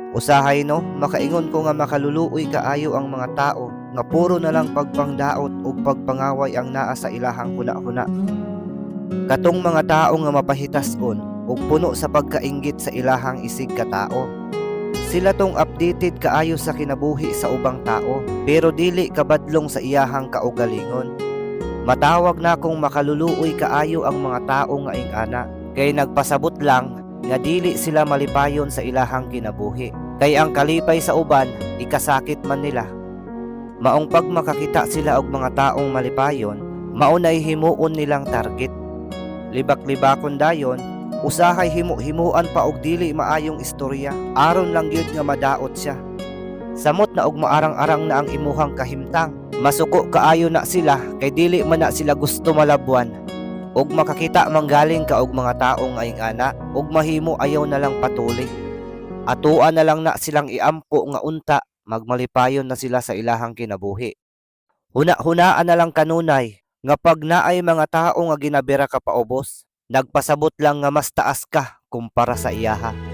Usahay no, makaingon ko nga makaluluoy kaayo ang mga tao nga puro na lang pagpangdaot ug pagpangaway ang naa sa ilahang huna-huna. Katong mga tao nga mapahitas-on ug puno sa pagkainggit sa ilahang isig katao. Sila tong updated kaayo sa kinabuhi sa ubang tao pero dili kabadlong sa iyahang kaugalingon. Matawag na kung makaluluoy kaayo ang mga tao nga ingana kay nagpasabot lang nga dili sila malipayon sa ilahang kinabuhi. Kay ang kalipay sa uban ikasakit man nila. Maong pag makakita sila og mga taong malipayon, maunay himuon nilang target. Libak-libakon dayon, usahay himu-himuan pa og dili maayong istorya, aron lang gyud nga madaot siya. Samot na og maarang-arang na ang imuhang kahimtang, masuko kaayo na sila kay dili man na sila gusto malabwan. Og makakita manggaling ka og mga taong ingana, og mahimo ayaw na lang patuli. Atuan na lang na silang iampo nga unta, magmalipayon na sila sa ilahang kinabuhi. Huna-hunaan na lang kanunay, nga pag naay mga tao nga ginabira ka paubos, nagpasabot lang nga mas taas ka kumpara sa iyaha.